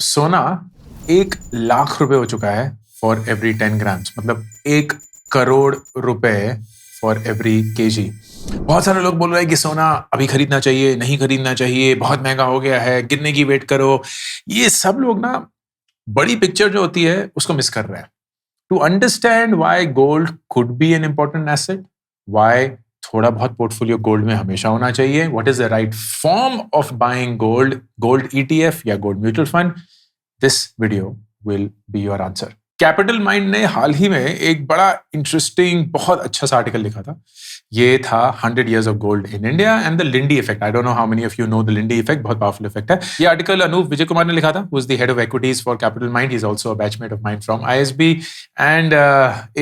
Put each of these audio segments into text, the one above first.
सोना 1 लाख रुपए हो चुका है फॉर एवरी 10 ग्राम्स, मतलब 1 करोड़ रुपए फॉर एवरी केजी। बहुत सारे लोग बोल रहे हैं कि सोना अभी खरीदना चाहिए, नहीं खरीदना चाहिए, बहुत महंगा हो गया है, गिरने की वेट करो। ये सब लोग ना बड़ी पिक्चर जो होती है उसको मिस कर रहे हैं। To understand why gold could be an important asset, why थोड़ा बहुत पोर्टफोलियो गोल्ड में हमेशा होना चाहिए, what is the right form of buying gold, gold ETF या gold mutual fund, this video will be your answer. Capital Mind ने हाल ही में एक बड़ा इंटरेस्टिंग बहुत अच्छा सा आर्टिकल लिखा था। ये था 100 years of gold in India and the Lindy effect. I don't know how many of you know the Lindy effect, बहुत powerful effect है। ये आर्टिकल अनूप विजय कुमार ने लिखा था, who is the head of equities for Capital Mind. He is also a batchmate of mine from ISB and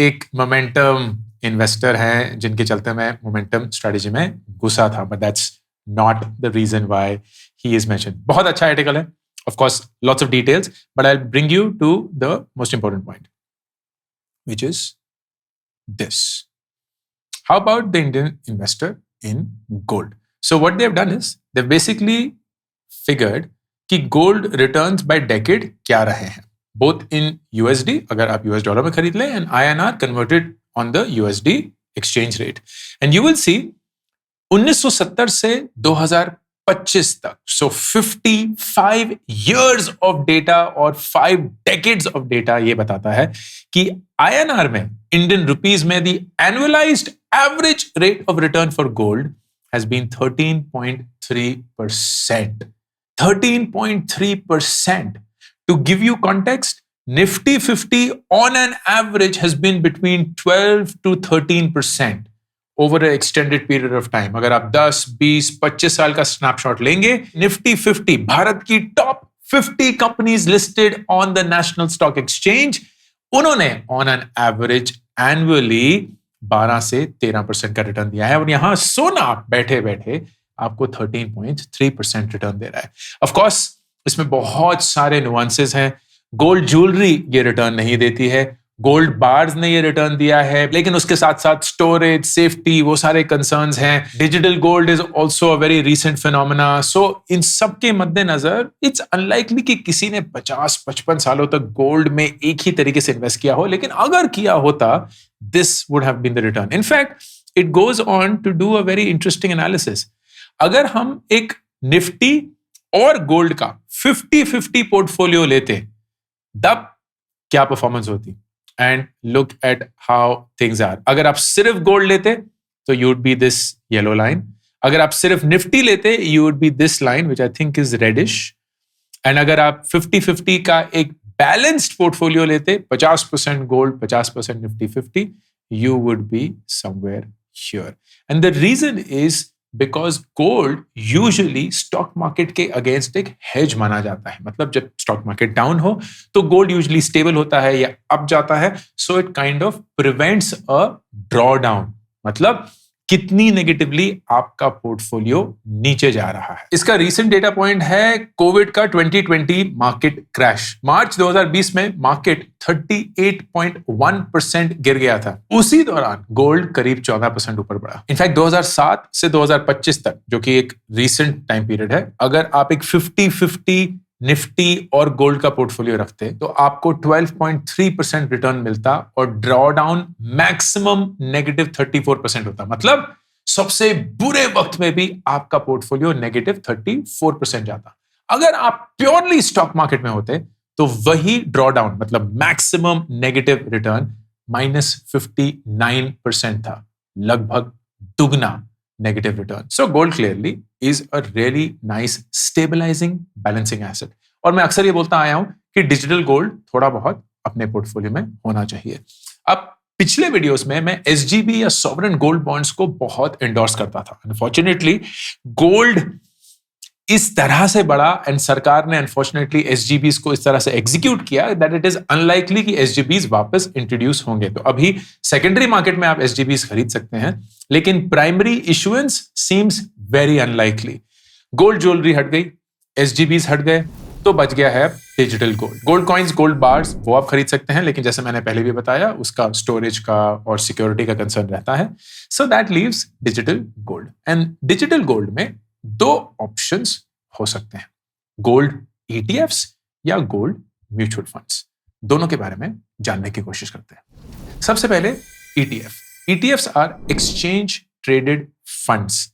एक momentum investor हैं जिनके चलते मैं momentum strategy में घुसा था, but that's not the reason why he is mentioned. बहुत अच्छा आर्टिकल है, of course lots of details, but I'll bring you to the most important point, which is this. How about the Indian investor in gold? So what they've done is they've basically figured कि gold returns by decade क्या रहे हैं, both in USD अगर आप US dollar में खरीद लें and INR converted on the USD exchange rate, and you will see 1970 से 2025 तक, so 55 years of data और 5 decades of data ये बताता है कि INR में, Indian rupees में, the annualized average rate of return for gold has been 13.3%. 13.3%. To give you context, Nifty 50 on an average has been between 12 to 13% over an extended period of time. अगर आप 10, 20, 25 साल का snapshot लेंगे, Nifty 50 Bharat की top 50 companies listed on the national stock exchange, उन्होंने on an average annually 12 से 13% का return दिया है, और यहां सोना बैठे बैठे आपको 13.3% रिटर्न दे रहा है। ऑफ कोर्स इसमें बहुत सारे नुआंसेस हैं। गोल्ड ज्वेलरी ये रिटर्न नहीं देती है, गोल्ड बार्स ने ये रिटर्न दिया है, लेकिन उसके साथ साथ स्टोरेज, सेफ्टी, वो सारे कंसर्न्स हैं। Digital gold is also a very recent phenomena. So इन सब के मद्देनजर इट्स अनलाइकली कि किसी ने 50-55 सालों तक गोल्ड में एक ही तरीके से इन्वेस्ट किया हो, लेकिन अगर किया होता, this would have been the return. In fact it goes on to do a very interesting analysis. अगर हम एक निफ्टी और गोल्ड का 50-50 पोर्टफोलियो लेते, तब क्या परफॉर्मेंस होती, and look at how things are. अगर आप सिर्फ गोल्ड लेते तो you would be this yellow line, अगर आप सिर्फ निफ्टी लेते you would be this line which I think is reddish, and अगर आप 50-50 का एक बैलेंस्ड पोर्टफोलियो लेते, 50% gold 50% Nifty 50, you would be somewhere here. And the reason is because gold usually stock market के अगेंस्ट एक हेज माना जाता है। मतलब जब स्टॉक मार्केट डाउन हो तो गोल्ड यूजुअली स्टेबल होता है या अप जाता है, so it kind of prevents a draw down, मतलब कितनी नेगेटिवली आपका पोर्टफोलियो नीचे जा रहा है। इसका रीसेंट डेटा पॉइंट है कोविड का 2020 मार्केट क्रैश। मार्च 2020 में मार्केट 38.1% गिर गया था। उसी दौरान गोल्ड करीब 14% ऊपर बढ़ा। इनफैक्ट 2007 से 2025 तक, जो कि एक रीसेंट टाइम पीरियड है, अगर आप एक 50-50 निफ्टी और गोल्ड का पोर्टफोलियो रखते तो आपको 12.3% रिटर्न मिलता और ड्रॉ डाउन मैक्सिमम -34% होता। मतलब सबसे बुरे वक्त में भी आपका पोर्टफोलियो -34% जाता। अगर आप प्योरली स्टॉक मार्केट में होते तो वही ड्रॉ डाउन, मतलब मैक्सिमम नेगेटिव रिटर्न -59% था, लगभग दुगना negative return. So gold clearly is a really nice stabilizing balancing asset. और मैं अक्सर ये बोलता आया हूं कि डिजिटल गोल्ड थोड़ा बहुत अपने पोर्टफोलियो में होना चाहिए। अब पिछले वीडियोस में मैं एसजीबी या सॉवरेन गोल्ड बॉन्ड्स को बहुत एंडोर्स करता था। अनफॉर्चुनेटली गोल्ड इस तरह से बढ़ा एंड सरकार ने अनफॉर्चुनेटली एसजीबीज को इस तरह से एग्जीक्यूट किया दैट इट इज अनलाइकली कि एसजीबीज वापस इंट्रोड्यूस होंगे। तो अभी सेकेंडरी मार्केट में आप एसजीबीज खरीद सकते हैं, लेकिन primary issuance seems very unlikely. Gold jewellery हट गई, एसजीबीज हट गए, तो बच गया है digital gold. Gold coins, gold bars वो आप खरीद सकते हैं, लेकिन जैसे मैंने पहले भी बताया उसका स्टोरेज का और सिक्योरिटी का कंसर्न रहता है। So that leaves digital gold. And digital gold में 2 ऑप्शंस हो सकते हैं, गोल्ड ईटीएफ्स या गोल्ड म्यूचुअल फंड्स, दोनों के बारे में जानने की कोशिश करते हैं। सबसे पहले ETF। ETFs are exchange traded funds.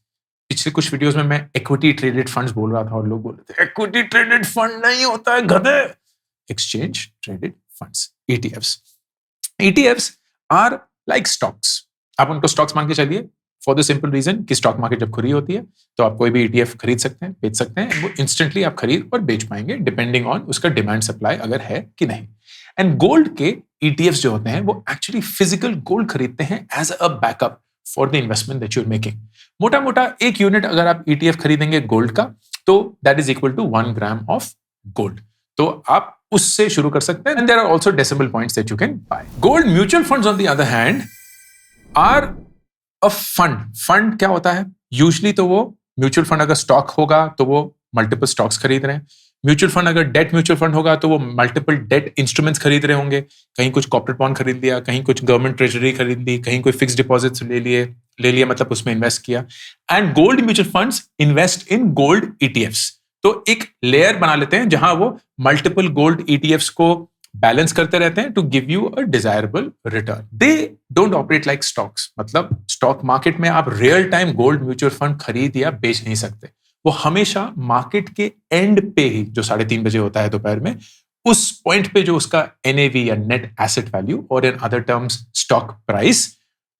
पिछले कुछ वीडियोस में मैं इक्विटी ट्रेडेड फंड्स बोल रहा था और लोग बोल रहे थे इक्विटी ट्रेडेड फंड नहीं होता है गधे। Exchange traded funds ETFs are like stocks. आप उनको स्टॉक्स मान के चलिए फॉर द सिंपल रीजन कि स्टॉक मार्केट जब खुली होती है तो आप कोई भी ETF खरीद सकते हैं, बेच सकते हैं, वो इंस्टेंटली आप खरीद और बेच पाएंगे डिपेंडिंग ऑन उसका डिमांड सप्लाई अगर है कि नहीं। एंड गोल्ड के ETFs जो होते हैं वो एक्चुअली फिजिकल गोल्ड खरीदते हैं as a backup for the investment that you are making. मोटा मोटा 1 यूनिट अगर आप ETF खरीदेंगे गोल्ड का तो that is equal to 1 gram of gold. तो आप उससे शुरू कर सकते हैं। And there are also decimal points that you can buy. Gold mutual funds on the other hand are a fund क्या होता है? यूजुअली तो वो म्यूचुअल फंड अगर स्टॉक होगा तो वो मल्टीपल स्टॉक्स खरीद रहे हैं। म्यूचुअल फंड अगर डेट म्यूचुअल फंड होगा तो वो मल्टीपल डेट इंस्ट्रूमेंट्स खरीद रहे होंगे। कहीं कुछ कॉर्पोरेट बॉन्ड खरीद लिया, कहीं कुछ गवर्नमेंट ट्रेजरी खरीद ली, कहीं कोई फिक्स डिपॉजिट्स ले लिया मतलब उसमें इन्वेस्ट किया। And gold mutual funds invest in gold ETFs। तो एक लेयर बना लेते हैं जहां वो मल्टीपल गोल्ड ETFs को बैलेंस करते रहते हैं to give you a desirable return. They don't operate like stocks. मतलब स्टॉक मार्केट में आप real time gold mutual fund खरीद या बेच नहीं सकते। वो हमेशा मार्केट के एंड पे ही, जो 3:30 बजे होता है दोपहर में, उस पॉइंट पे जो उसका NAV या नेट एसेट वैल्यू और in other terms stock price,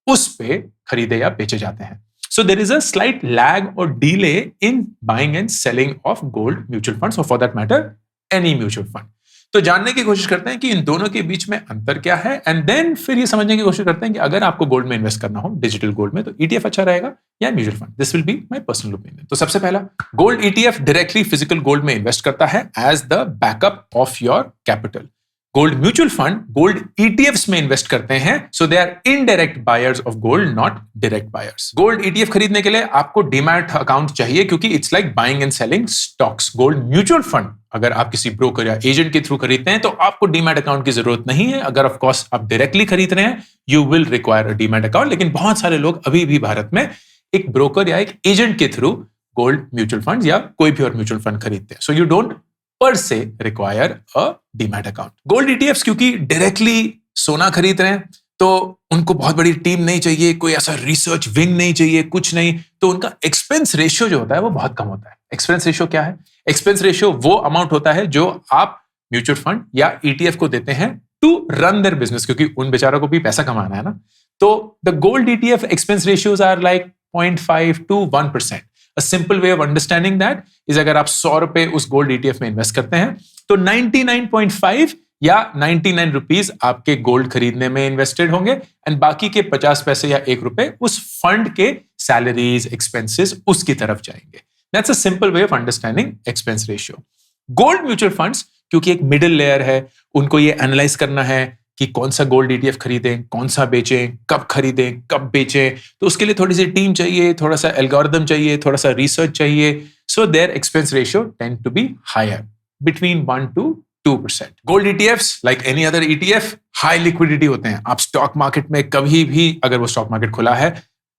उस पे खरीदे या बेचे जाते हैं। So there is a slight lag or delay in buying and selling of gold mutual funds, or for that matter, any mutual fund. तो जानने की कोशिश करते हैं कि इन दोनों के बीच में अंतर क्या है, एंड देन फिर ये समझने की कोशिश करते हैं कि अगर आपको गोल्ड में इन्वेस्ट करना हो, डिजिटल गोल्ड में, तो ETF अच्छा रहेगा या mutual fund. This will be my personal opinion. तो सबसे पहला, gold ETF directly physical gold में इन्वेस्ट करता है as the backup of your capital. Gold mutual fund gold ETFs में इन्वेस्ट करते हैं, so they are indirect buyers of gold, not direct buyers. Gold ETF खरीदने के लिए आपको डीमैट अकाउंट चाहिए क्योंकि it's like buying and selling stocks. Gold mutual fund अगर आप किसी ब्रोकर या एजेंट के थ्रू खरीदते हैं तो आपको डीमैट अकाउंट की जरूरत नहीं है। अगर ऑफ कोर्स आप डायरेक्टली खरीद रहे हैं, you will require a demat account. लेकिन बहुत सारे लोग अभी भी भारत में एक ब्रोकर या एक एजेंट के थ्रू गोल्ड म्यूचुअल फंड या कोई भी और म्यूचुअल फंड खरीदते हैं। सो यू डोंट पर से require a demat account. Gold ETFs क्योंकि डायरेक्टली सोना खरीद रहे हैं तो उनको बहुत बड़ी टीम नहीं चाहिए, कोई ऐसा रिसर्च विंग नहीं चाहिए, कुछ नहीं, तो उनका एक्सपेंस रेशियो जो होता है वो बहुत कम होता है। एक्सपेंस रेशियो क्या है? एक्सपेंस रेशियो वो अमाउंट होता है जो आप म्यूचुअल फंड या ETF को देते हैं टू रन देयर बिजनेस, क्योंकि उन बेचारों को भी पैसा कमाना है ना। तो the gold ETF expense ratios are like 0.5 to 1%। A simple way of understanding that is अगर आप 100 रुपए उस गोल्ड ETF में इन्वेस्ट करते हैं तो 99.5 या 99 रुपीज आपके गोल्ड खरीदने में इन्वेस्टेड होंगे एंड बाकी के 50 पैसे या 1 रुपए उस फंड के सैलरीज एक्सपेंसेस उसकी तरफ जाएंगे। That's a simple way of understanding expense ratio. Gold mutual funds क्योंकि एक मिडिल लेयर है, उनको ये एनालाइज करना है कि कौन सा गोल्ड ETF खरीदें, कौन सा बेचें, कब खरीदें, कब बेचें, तो उसके लिए थोड़ी सी टीम चाहिए, थोड़ा सा एल्गोरिथम चाहिए, थोड़ा सा रिसर्च चाहिए। So their expense ratio tend to be higher between 1 to 2%। Gold ETFs like any other ETF high liquidity होते हैं। आप स्टॉक मार्केट में कभी भी, अगर वो स्टॉक मार्केट खुला है,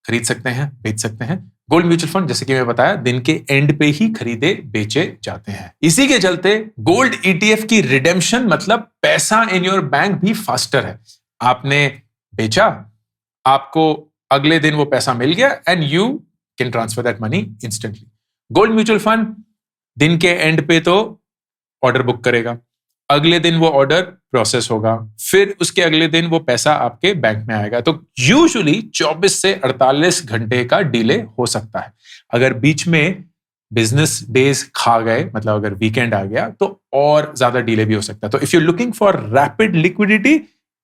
खरीद सकते हैं, बेच सकते हैं। गोल्ड म्यूचुअल फंड जैसे कि मैं बताया दिन के एंड पे ही खरीदे बेचे जाते हैं। इसी के चलते गोल्ड ETF की रिडेम्पशन मतलब पैसा इन योर बैंक भी फास्टर है। आपने बेचा, आपको अगले दिन वो पैसा मिल गया and you can transfer that money instantly. Gold mutual fund दिन के एंड पे तो ऑर्डर बुक करेगा, अगले दिन वो ऑर्डर प्रोसेस होगा, फिर उसके अगले दिन वो पैसा आपके बैंक में आएगा। तो यूजुअली 24 से 48 घंटे का डिले हो सकता है। अगर बीच में बिजनेस डेज खा गए, मतलब अगर वीकेंड आ गया, तो और ज्यादा डिले भी हो सकता है। तो if you looking for rapid liquidity,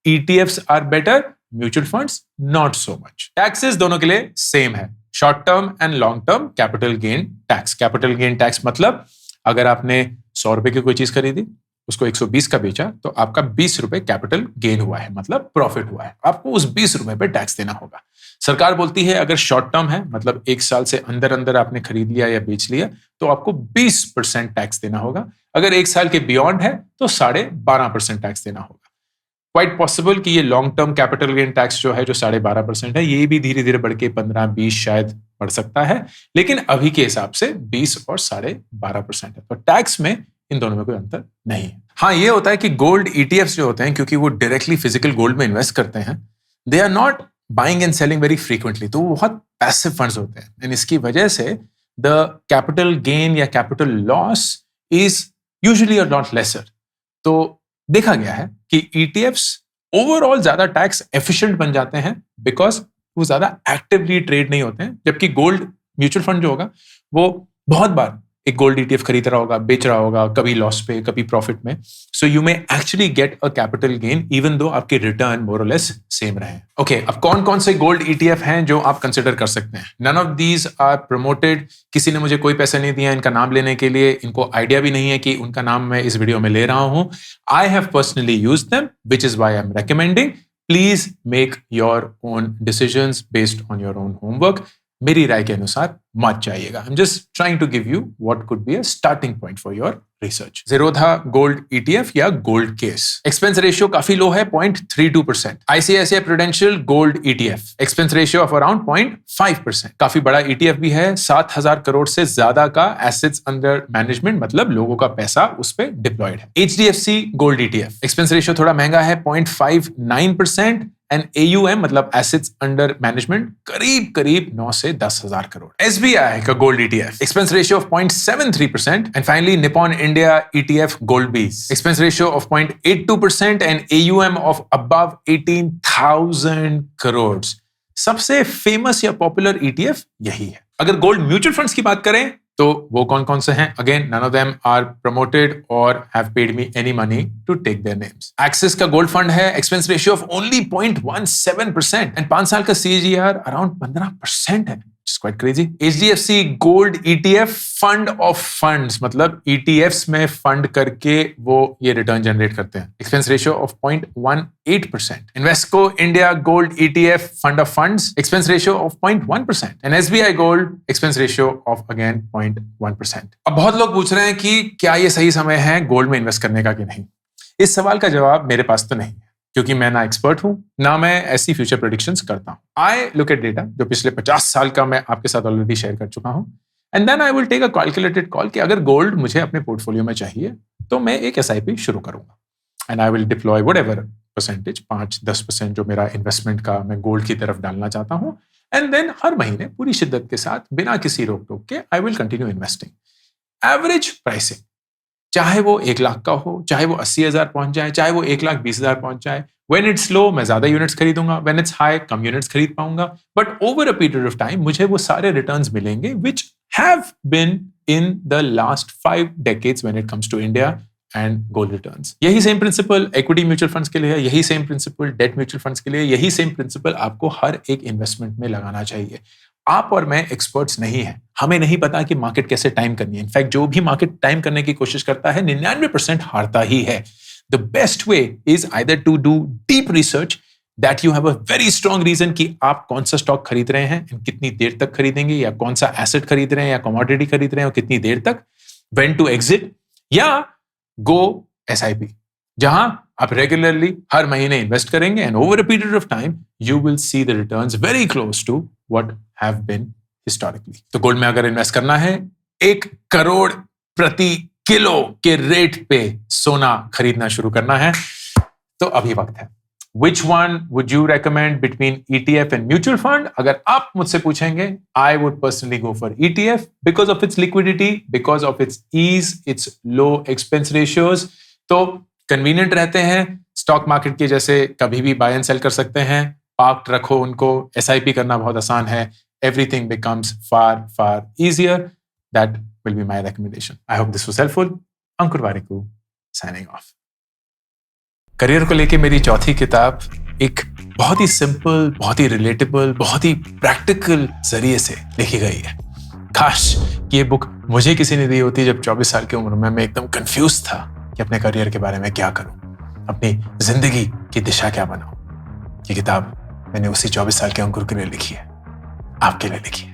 ETFs are better, mutual funds not so much. Taxes दोनों के लिए सेम है, short term and long term capital gain tax. Capital gain tax मतलब अगर आपने 100 रुपए की कोई चीज खरीदी, उसको 120 का बेचा, तो आपका 20 रुपए कैपिटल गेन हुआ है, मतलब प्रॉफिट हुआ है। आपको उस 20 रुपए पे टैक्स देना होगा। सरकार बोलती है अगर शॉर्ट टर्म है, मतलब 1 साल से अंदर अंदर आपने खरीद लिया या बेच लिया, तो आपको 20% टैक्स देना होगा। अगर 1 साल के बियॉन्ड है तो 12.5% टैक्स देना होगा। क्वाइट पॉसिबल कि ये long term capital gain tax जो है, जो 12.5% है, ये भी धीरे धीरे बढ़ के 15-20 शायद बढ़ सकता है, लेकिन अभी के हिसाब से 20 और 12.5% है। तो टैक्स में इन दोनों में कोई अंतर नहीं है। हाँ, ये होता है कि गोल्ड ETFs जो होते हैं, क्योंकि वो डायरेक्टली फिजिकल गोल्ड में इन्वेस्ट करते हैं, they are not buying and selling very frequently, तो वो बहुत पैसिव फंड्स होते हैं, एंड इसकी वजह से द कैपिटल गेन या capital loss is usually a lot lesser. तो देखा गया है कि ETFs ओवरऑल ज्यादा टैक्स एफिशिएंट बन जाते हैं बिकॉज वो ज्यादा एक्टिवली ट्रेड नहीं होते हैं, जबकि गोल्ड म्यूचुअल फंड जो होगा वो बहुत बार एक गोल्ड ETF खरीद रहा होगा, बेच रहा होगा, कभी लॉस पे कभी प्रॉफिट में, so you may actually get a capital gain even though आपके रिटर्न मोर और लेस सेम रहे। ओके, अब कौन कौन से गोल्ड ETF हैं जो आप कंसिडर कर सकते हैं? None of these are promoted, किसी ने मुझे कोई पैसा नहीं दिया इनका नाम लेने के लिए, इनको आइडिया भी नहीं है कि उनका नाम मैं इस वीडियो में ले रहा हूं। I have personally used them, which is why I am recommending. Please make your own decisions based on your own homework. मेरी राय के अनुसार मत जाइएगा। I am just trying to give you what could be a starting point for your research. Zerodha gold ETF या gold केस, expense ratio काफी low है, 0.32%। ICICI prudential gold ETF, expense ratio of around 0.5%। काफी बड़ा ETF भी है, 7,000 करोड़ से ज्यादा का एसेट्स अंडर मैनेजमेंट, मतलब लोगों का पैसा उस पर डिप्लॉयड है। HDFC gold ETF, expense ratio थोड़ा महंगा है, 0.59%, एंड AUM मतलब एसेट्स अंडर मैनेजमेंट करीब करीब 9 से 10,000 करोड़। SBI का gold ETF, expense ratio of 0.73%, and finally Nippon India ETF gold बीस, expense ratio of 0.82% and AUM of above 18,000 crore. सबसे फेमस या पॉपुलर ETF यही है। अगर गोल्ड म्यूचुअल फंड्स की बात करें तो वो कौन कौन से हैं? Again, none of them are promoted और have paid me any money to take their names. Axis का गोल्ड फंड है, expense ratio of only 0.17% and 5 साल का CAGR अराउंड 15% है, which is quite crazy. HDFC gold ETF fund of funds, मतलब ETFs में fund करके वो ये रिटर्न जनरेट करते हैं, expense ratio of 0.18%. Invesco India gold ETF fund of funds, expense ratio of 0.1%. And SBI gold, expense ratio of again 0.1%. अब बहुत लोग पूछ रहे हैं कि क्या ये सही समय है गोल्ड में इन्वेस्ट करने का कि नहीं? इस सवाल का जवाब मेरे पास तो नहीं है, क्योंकि मैं ना एक्सपर्ट हूं ना मैं ऐसी फ्यूचर प्रेडिक्शंस करता हूं। आई लुक एट डेटा जो पिछले 50 साल का मैं आपके साथ ऑलरेडी शेयर कर चुका हूं, and then I will take a calculated call कि अगर गोल्ड मुझे अपने पोर्टफोलियो में चाहिए तो मैं एक SIP शुरू करूंगा, and I will deploy whatever percentage, 5-10% जो मेरा इन्वेस्टमेंट का मैं गोल्ड की तरफ डालना चाहता हूं, एंड देन हर महीने पूरी शिद्दत के साथ बिना किसी रोक टोक के I will continue investing. Average pricing, चाहे वो 1 लाख का हो, चाहे वो 80,000 पहुंच जाए, चाहे वो 1,20,000 पहुंच जाए, when it's low मैं ज्यादा यूनिट्स खरीदूंगा, when it's high कम यूनिट्स खरीद पाऊंगा, but over a period of time मुझे वो सारे रिटर्न्स मिलेंगे which have been in the last 5 decades when it comes to India and gold returns. यही same principle equity mutual funds के लिए है, यही same principle debt mutual funds के लिए, यही सेम प्रिंसिपल आपको हर एक इन्वेस्टमेंट में लगाना चाहिए। आप और मैं एक्सपर्ट्स नहीं हैं, हमें नहीं पता कि मार्केट कैसे टाइम करनी है। इनफैक्ट जो भी मार्केट टाइम करने की कोशिश करता है 99% हारता ही है। The best way is either to do deep research that you have a very strong reason कि आप कौन सा स्टॉक खरीद रहे हैं, कितनी देर तक खरीदेंगे, या कौन सा एसेट खरीद रहे हैं या कमोडिटी खरीद रहे हैं और कितनी देर तक, व्हेन टू एग्जिट, या गो SIP जहां आप रेगुलरली हर महीने इन्वेस्ट करेंगे and over a period of time you will see the returns very close to what have been historically. तो गोल्ड में अगर इन्वेस्ट करना है, 1 करोड़ प्रति किलो के रेट पे सोना खरीदना शुरू करना है, तो अभी वक्त है। Which one would you recommend between ETF and mutual fund? अगर आप मुझसे पूछेंगे, I would personally go for ETF because of its liquidity, because of its ease, its low expense ratios. तो कन्वीनियंट रहते हैं, स्टॉक मार्केट के जैसे कभी भी बाय एंड सेल कर सकते हैं, पार्क्ड रखो उनको, SIP करना बहुत आसान है, everything becomes far easier. That will be my recommendation. I hope this was helpful. Ankur Warikoo signing off. Career को लेके मेरी चौथी किताब एक बहुत ही सिंपल, बहुत ही रिलेटेबल, बहुत ही प्रैक्टिकल जरिए से लिखी गई है। काश कि ये बुक मुझे किसी ने दी होती जब 24 साल की उम्र में मैं एकदम कंफ्यूज था कि अपने करियर के बारे में क्या करूं, अपनी जिंदगी की दिशा क्या बनाऊं। ये किताब मैंने उसी 24 साल के अंकुर के लिए लिखी है, आपके लिए लिखी है।